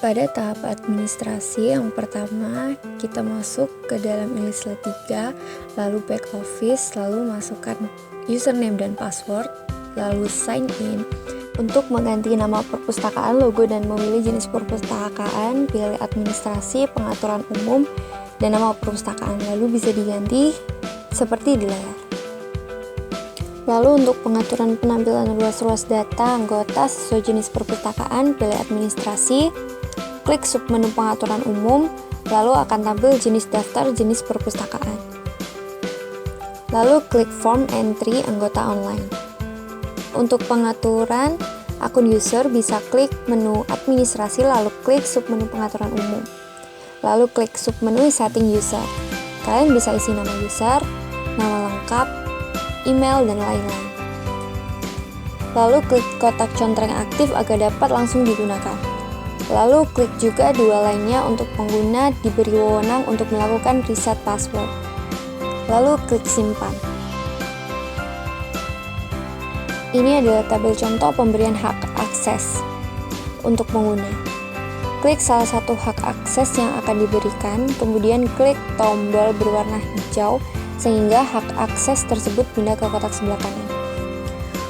Pada tahap administrasi yang pertama, kita masuk ke dalam Inlislet 3, lalu back office, lalu masukkan username dan password, lalu sign in. Untuk mengganti nama perpustakaan, logo, dan memilih jenis perpustakaan, pilih administrasi, pengaturan umum, dan nama perpustakaan. Lalu bisa diganti seperti di layar. Lalu untuk pengaturan penampilan ruas-ruas data anggota sesuai jenis perpustakaan, pilih administrasi, klik submenu pengaturan umum, lalu akan tampil jenis daftar jenis perpustakaan. Lalu klik form entry anggota online. Untuk pengaturan akun user bisa klik menu administrasi lalu klik submenu pengaturan umum. Lalu klik submenu setting user. Kalian bisa isi nama user, nama lengkap, email, dan lain-lain. Lalu klik kotak contreng aktif agar dapat langsung digunakan. Lalu klik juga dua lainnya untuk pengguna diberi wewenang untuk melakukan reset password. Lalu klik simpan. Ini adalah tabel contoh pemberian hak akses untuk pengguna. Klik salah satu hak akses yang akan diberikan, kemudian klik tombol berwarna hijau sehingga hak akses tersebut pindah ke kotak sebelah kanan.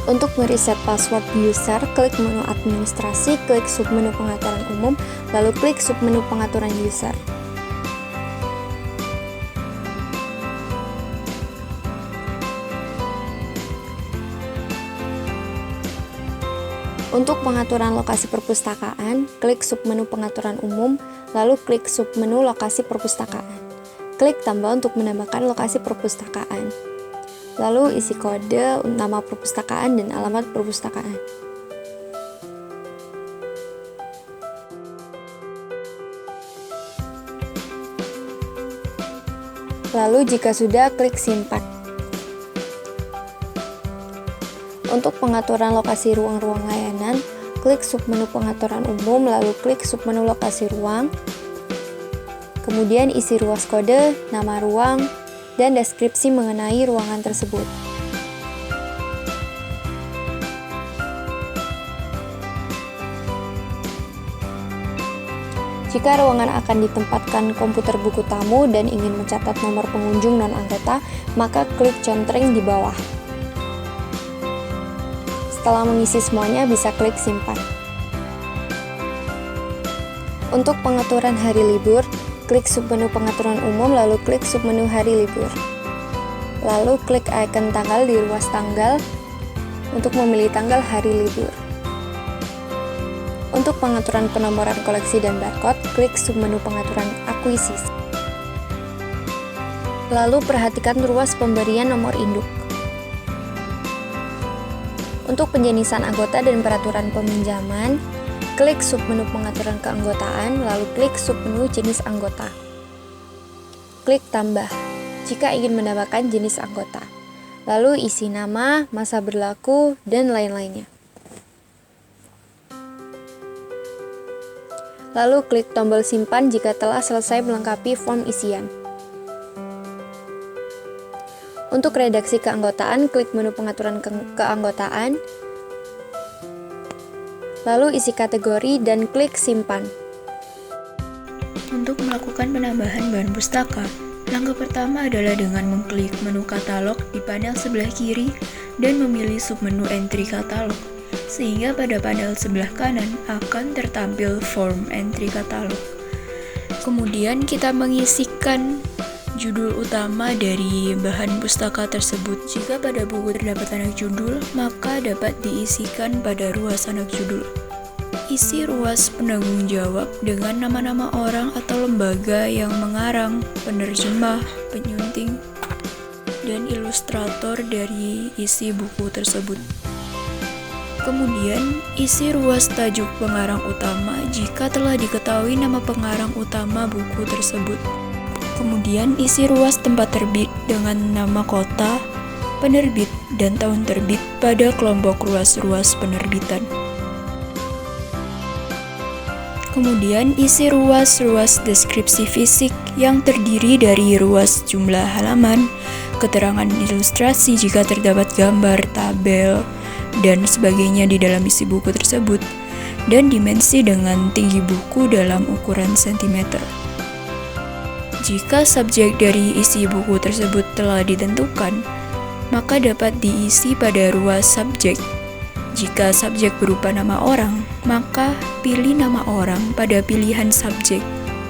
Untuk mereset password user, klik menu administrasi, klik submenu pengaturan umum, lalu klik submenu pengaturan user. Untuk pengaturan lokasi perpustakaan, klik submenu pengaturan umum, lalu klik submenu lokasi perpustakaan. Klik tambah untuk menambahkan lokasi perpustakaan. Lalu isi kode, nama perpustakaan, dan alamat perpustakaan. Lalu jika sudah, klik simpan. Untuk pengaturan lokasi ruang-ruang layanan, klik submenu pengaturan umum, lalu klik submenu lokasi ruang. Kemudian isi ruas kode, nama ruang, dan deskripsi mengenai ruangan tersebut. Jika ruangan akan ditempatkan komputer buku tamu dan ingin mencatat nomor pengunjung non-anggota, maka klik contreng di bawah. Setelah mengisi semuanya, bisa klik simpan. Untuk pengaturan hari libur, klik submenu pengaturan umum, lalu klik submenu hari libur. Lalu klik icon tanggal di ruas tanggal untuk memilih tanggal hari libur. Untuk pengaturan penomoran koleksi dan barcode, klik submenu pengaturan akuisisi. Lalu perhatikan ruas pemberian nomor induk. Untuk penjenisan anggota dan peraturan peminjaman, klik submenu pengaturan keanggotaan, lalu klik submenu jenis anggota. Klik tambah jika ingin menambahkan jenis anggota. Lalu isi nama, masa berlaku, dan lain-lainnya. Lalu klik tombol simpan jika telah selesai melengkapi form isian. Untuk redaksi keanggotaan, klik menu pengaturan keanggotaan, lalu isi kategori dan klik simpan. Untuk melakukan penambahan bahan pustaka, langkah pertama adalah dengan mengklik menu katalog di panel sebelah kiri dan memilih submenu entry katalog, sehingga pada panel sebelah kanan akan tertampil form entry katalog. Kemudian kita mengisikan judul utama dari bahan pustaka tersebut. Jika pada buku terdapat anak judul, maka dapat diisikan pada ruas anak judul. Isi ruas penanggung jawab dengan nama-nama orang atau lembaga yang mengarang, penerjemah, penyunting, dan ilustrator dari isi buku tersebut. Kemudian, isi ruas tajuk pengarang utama jika telah diketahui nama pengarang utama buku tersebut. Kemudian isi ruas tempat terbit dengan nama kota, penerbit, dan tahun terbit pada kelompok ruas-ruas penerbitan. Kemudian isi ruas-ruas deskripsi fisik yang terdiri dari ruas jumlah halaman, keterangan ilustrasi jika terdapat gambar, tabel, dan sebagainya di dalam isi buku tersebut, dan dimensi dengan tinggi buku dalam ukuran sentimeter. Jika subjek dari isi buku tersebut telah ditentukan, maka dapat diisi pada ruas subjek. Jika subjek berupa nama orang, maka pilih nama orang pada pilihan subjek.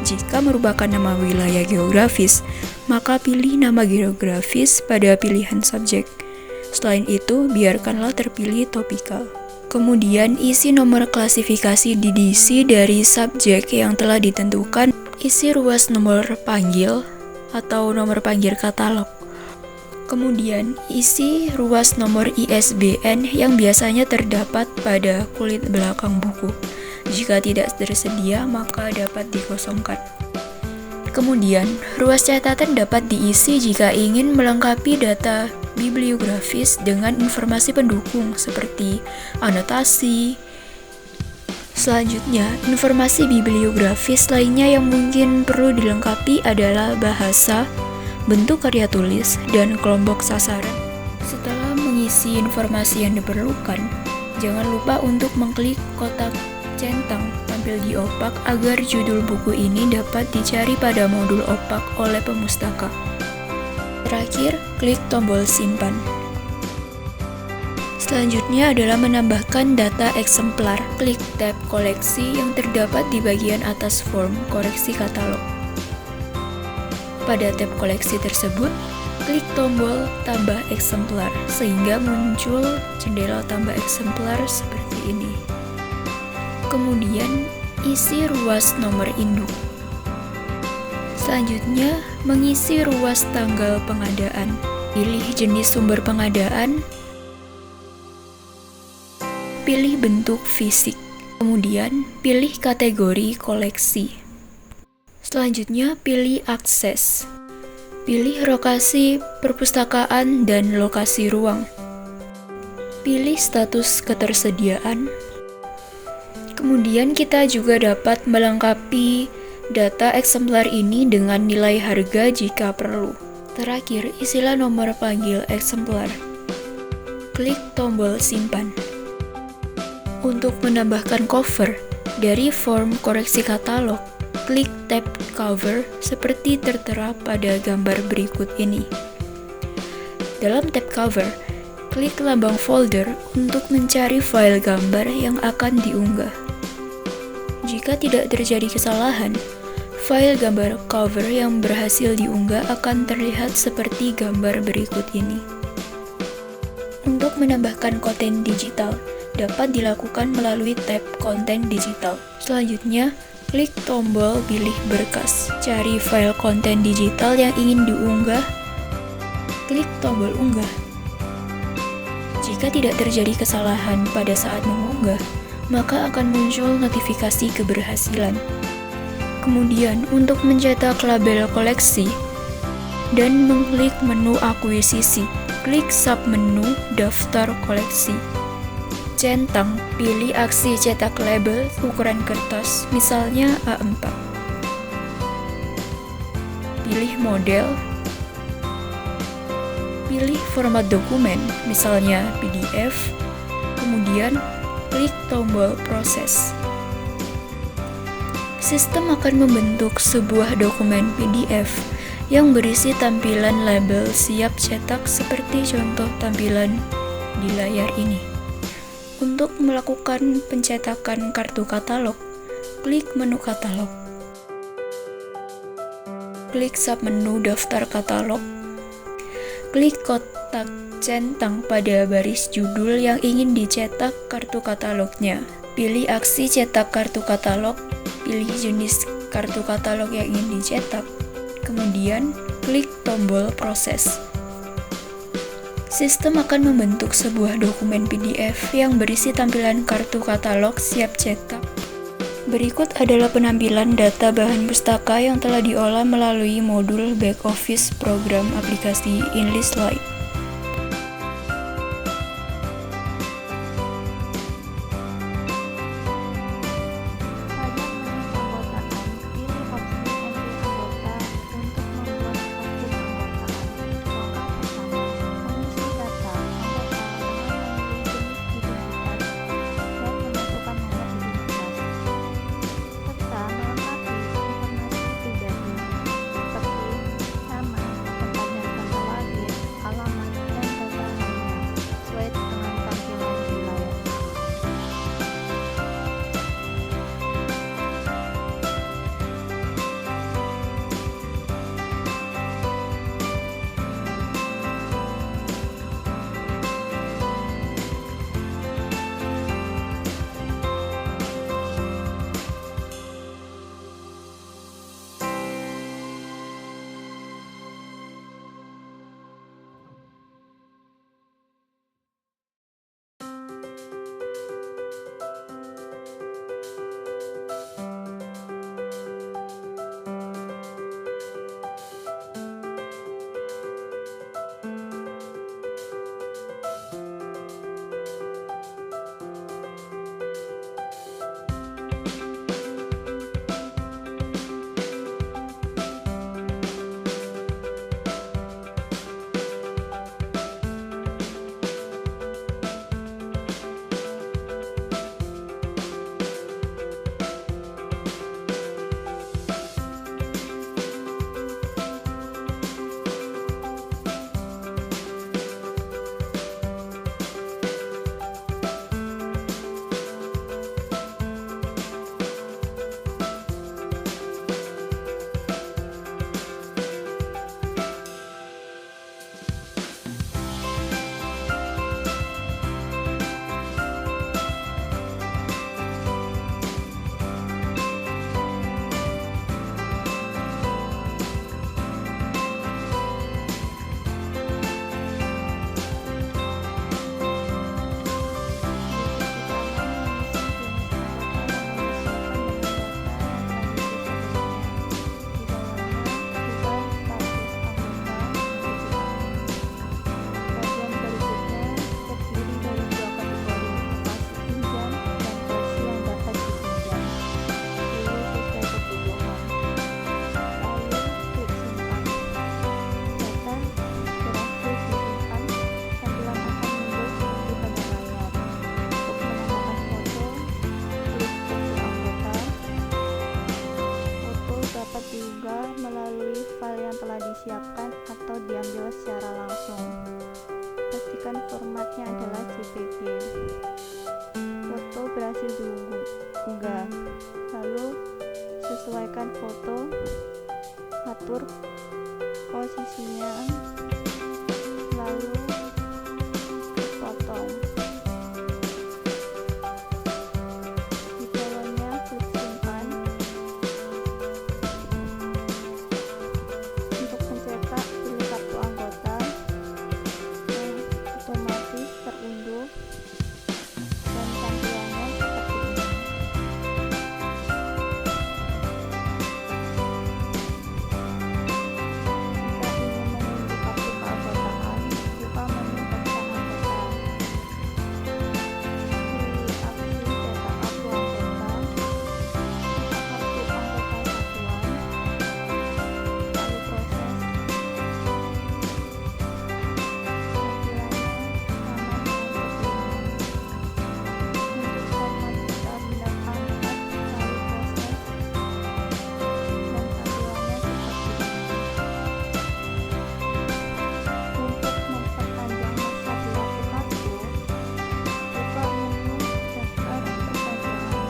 Jika merupakan nama wilayah geografis, maka pilih nama geografis pada pilihan subjek. Selain itu, biarkanlah terpilih topikal. Kemudian, isi nomor klasifikasi diisi dari subjek yang telah ditentukan. Isi ruas nomor panggil atau nomor panggil katalog. Kemudian, isi ruas nomor ISBN yang biasanya terdapat pada kulit belakang buku. Jika tidak tersedia, maka dapat dikosongkan. Kemudian, ruas catatan dapat diisi jika ingin melengkapi data bibliografis dengan informasi pendukung seperti anotasi. Selanjutnya, informasi bibliografis lainnya yang mungkin perlu dilengkapi adalah bahasa, bentuk karya tulis, dan kelompok sasaran. Setelah mengisi informasi yang diperlukan, jangan lupa untuk mengklik kotak centang tampil di opak agar judul buku ini dapat dicari pada modul opak oleh pemustaka. Terakhir, klik tombol simpan. Selanjutnya adalah menambahkan data eksemplar. Klik tab koleksi yang terdapat di bagian atas form koreksi katalog. Pada tab koleksi tersebut, klik tombol tambah eksemplar sehingga muncul jendela tambah eksemplar seperti ini. Kemudian, isi ruas nomor induk. Selanjutnya, mengisi ruas tanggal pengadaan. Pilih jenis sumber pengadaan. Pilih bentuk fisik. Kemudian, pilih kategori koleksi. Selanjutnya, pilih akses. Pilih lokasi perpustakaan dan lokasi ruang. Pilih status ketersediaan. Kemudian kita juga dapat melengkapi data eksemplar ini dengan nilai harga jika perlu. Terakhir, isilah nomor panggil eksemplar. Klik tombol simpan. Untuk menambahkan cover dari form koreksi katalog, klik tab cover seperti tertera pada gambar berikut ini. Dalam tab cover, klik lambang folder untuk mencari file gambar yang akan diunggah. Jika tidak terjadi kesalahan, file gambar cover yang berhasil diunggah akan terlihat seperti gambar berikut ini. Untuk menambahkan konten digital, dapat dilakukan melalui tab konten digital. Selanjutnya, klik tombol pilih berkas. Cari file konten digital yang ingin diunggah. Klik tombol unggah. Jika tidak terjadi kesalahan pada saat mengunggah, maka akan muncul notifikasi keberhasilan. Kemudian, untuk mencetak label koleksi dan mengklik menu akuisisi, klik submenu daftar koleksi. Centang, pilih aksi cetak label ukuran kertas, misalnya A4. Pilih model. Pilih format dokumen, misalnya PDF. Kemudian, klik tombol proses. Sistem akan membentuk sebuah dokumen PDF yang berisi tampilan label siap cetak seperti contoh tampilan di layar ini. Untuk melakukan pencetakan kartu katalog, klik menu katalog. Klik submenu daftar katalog. Klik kotak centang pada baris judul yang ingin dicetak kartu katalognya. Pilih aksi cetak kartu katalog. Pilih jenis kartu katalog yang ingin dicetak. Kemudian, klik tombol proses. Sistem akan membentuk sebuah dokumen PDF yang berisi tampilan kartu katalog siap cetak. Berikut adalah penampilan data bahan pustaka yang telah diolah melalui modul back office program aplikasi Enlist Lite. melalui file yang telah disiapkan atau diambil secara langsung. Pastikan formatnya adalah JPG. Foto berhasil diunggah. Lalu sesuaikan foto, atur posisinya, lalu potong. Di bawahnya klik simpan. Untuk mencetak, pilih kartu anggota yang otomatis terunduh dan tampilannya seperti ini. Jika ingin mengunduh kartu keanggotaan, buka menu tentang anggota. Pilih opsi cetak kartu anggota, kartu anggota satuan, lalu proses. Tampilannya sama dengan sebelumnya. Untuk format kita benda angkat, lalu proses, dan tampilannya seperti ini. Untuk memperpanjang masa durasi kartu, buka menu daftar perpanjangan,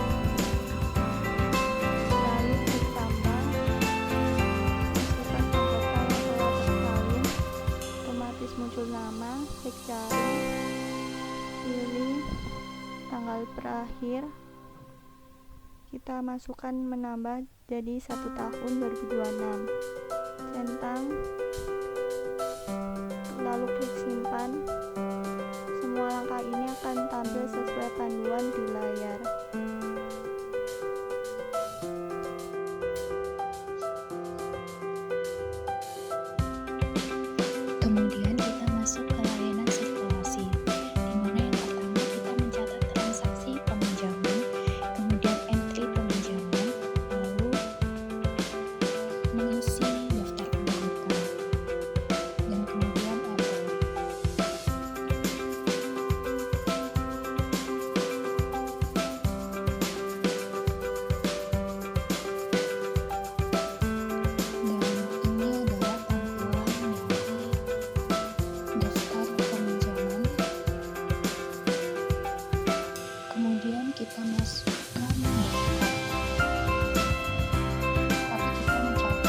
lalu klik tambah, masukkan anggota yang telah tersalin, otomatis muncul nama, klik cari, pilih tanggal berakhir, kita masukkan menambah jadi 1 tahun 2026, centang, lalu klik simpan. Semua langkah ini akan tampil sesuai panduan di layar. Kemudian kita masuk ke layanan sirkulasi, di mana yang pertama kita mencatat transaksi peminjaman, kemudian entry peminjaman, lalu mengisi daftar anggota, dan kemudian enter. Dan ini adalah tampilan dari daftar peminjaman. Kemudian kita masukkan daftar, tapi kita mencari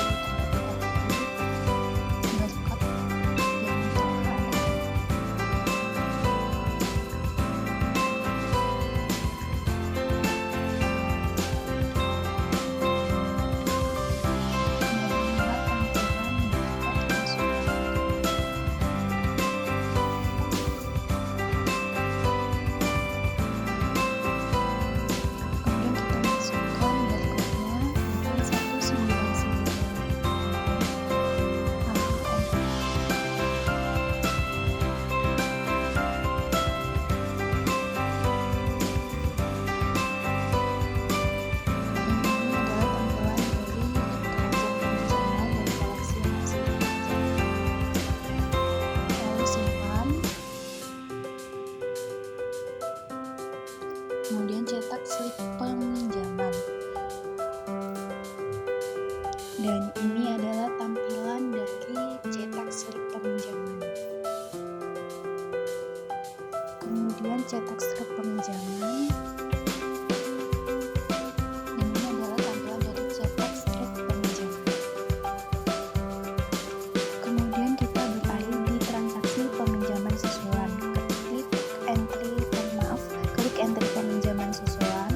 terlebih dahulu daftar yang telah ada. Dan inilah tampilan daftar masukan. Kemudian kita masukkan barcode-nya 4199. Lalu enter. Ini adalah tampilan dari keranjang peminjaman dan koleksi yang masih dipinjam. Lalu simpan. Kemudian cetak slip peminjaman. Dan ini adalah tampilan dari cetak slip peminjaman. Kemudian cetak slip peminjaman. Dan ini adalah tampilan dari cetak slip peminjaman. Kemudian kita beralih di transaksi peminjaman susulan. Klik entry peminjaman susulan,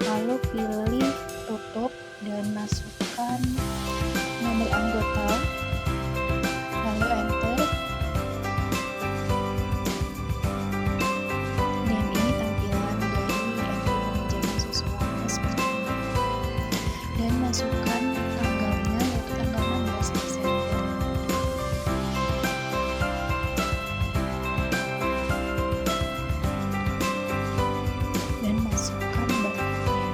lalu pilih tutup dan masukkan nomor anggota, lalu enter. Dan ini tampilan dari entry peminjaman susulannya seperti ini. Dan masukkan tanggalnya, yaitu tanggal 16 Desember. Dan masukkan barcode-nya.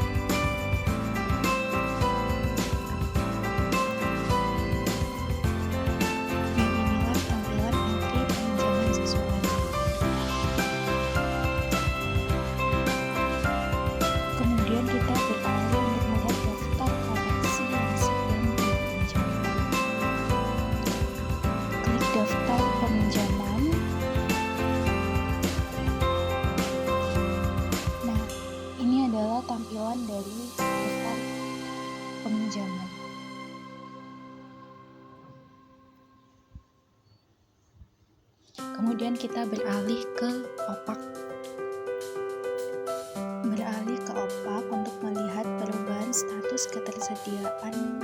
Kemudian kita beralih ke opak. Beralih ke opak untuk melihat perubahan status ketersediaan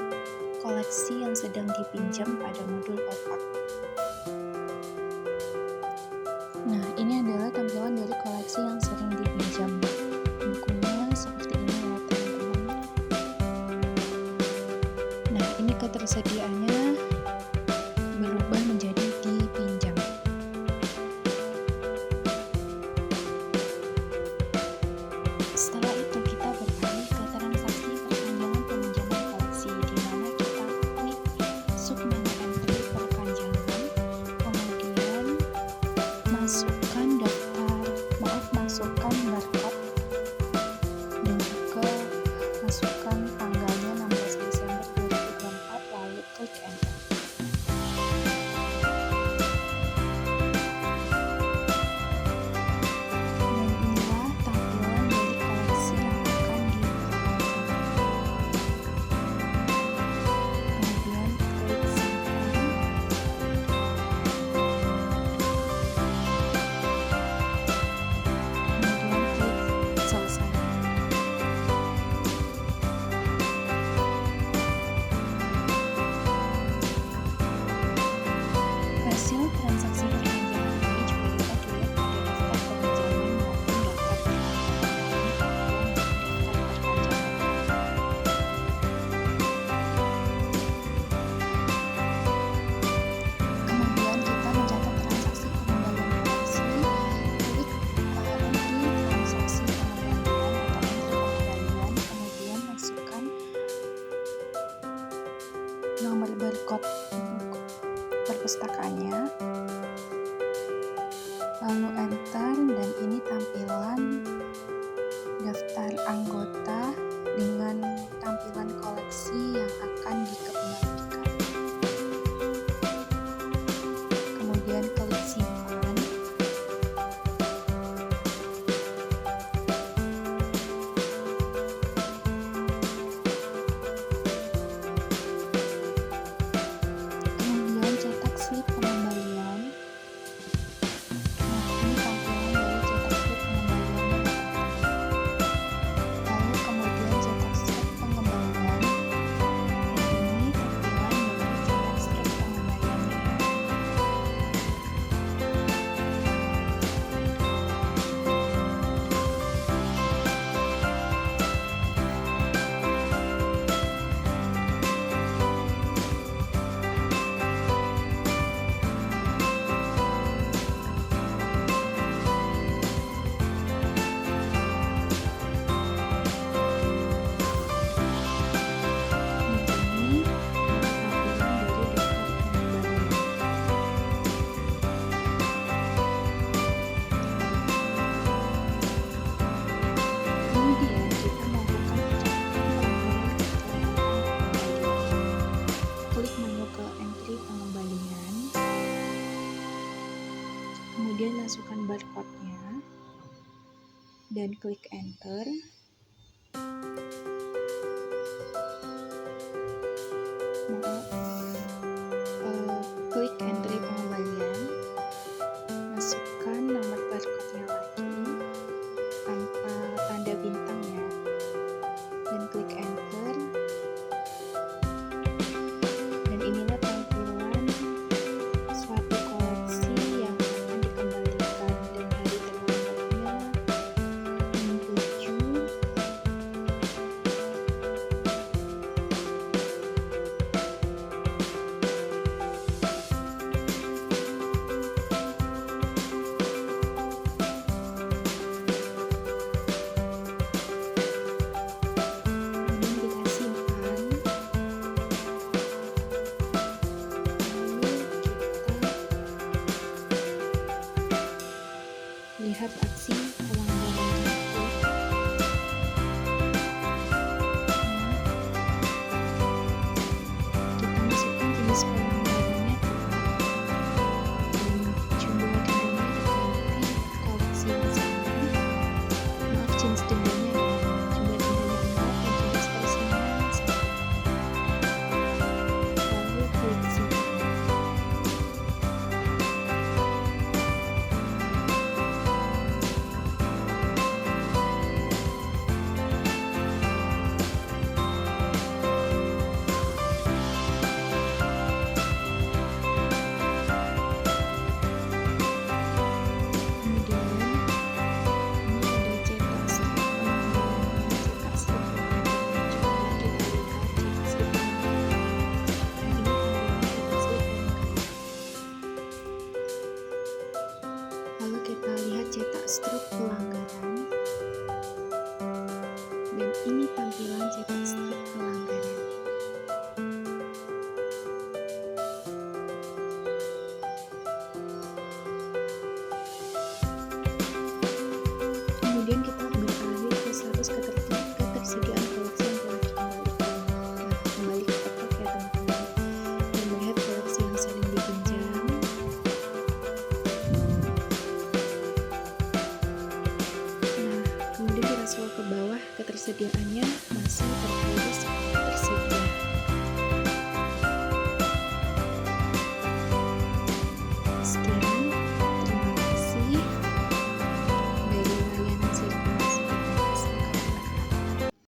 koleksi yang sedang dipinjam pada modul opak. Nah, ini adalah tampilan dari koleksi yang sering dipinjam. Bukunya seperti ini ya teman-teman. Nah, ini ketersediaannya berubah menjadi dipinjam. Setelah itu kita beralih ke transaksi perpanjangan peminjaman koleksi, di mana kita klik submenu entry perpanjangan, kemudian masukkan barcode dan juga masukkan tanggalnya 16 Desember 2024, lalu klik enter. Dan inilah tampilan dari koleksi yang akan diperpanjang. Kemudian klik simpan. Kemudian klik selesai. Hasil transaksi perpanjangan ini juga dapat dilihat pada daftar peminjaman maupun daftar Kemudian kita mencatat transaksi pengembalian koleksi, klik entry transaksi pengembalian atau entry pengembalian, kemudian masukkan nomor barcode perpustakaannya, lalu enter, dan ini tampilan daftar anggota dengan tampilan koleksi yang akan dikembalikan. Kemudian klik simpan. Kemudian cetak slip pengembalian. Nah, ini tampilan dari cetak slip pengembalian. Lalu kemudian cetak slip pengembalian. Dan ini tampilan dari cetak slip pengembaliannya. Ini tampilan dari daftar pengembalian. Kemudian kita melakukan pencatatan pengembalian. Klik menu ke entry pengembalian, kemudian masukkan barcode-nya dan klik enter. Klik entry pengembalian, masukkan nomor barcode-nya lagi tanpa tanda bintang ya, dan klik enter. Dan inilah tampilan suatu koleksi yang akan dikembalikan, dan hari terlambatnya 7. lihat aksi pelanggaran jatuh. Kita masukkan jenis pelanggarannya dan jumlah dendanya diganti koleksi yang sama. Maaf, jenis dendanya ya, jumlah dendanya 0 dan jenis koleksinya 1. Lalu klik simpan. ketersediaannya masih terkait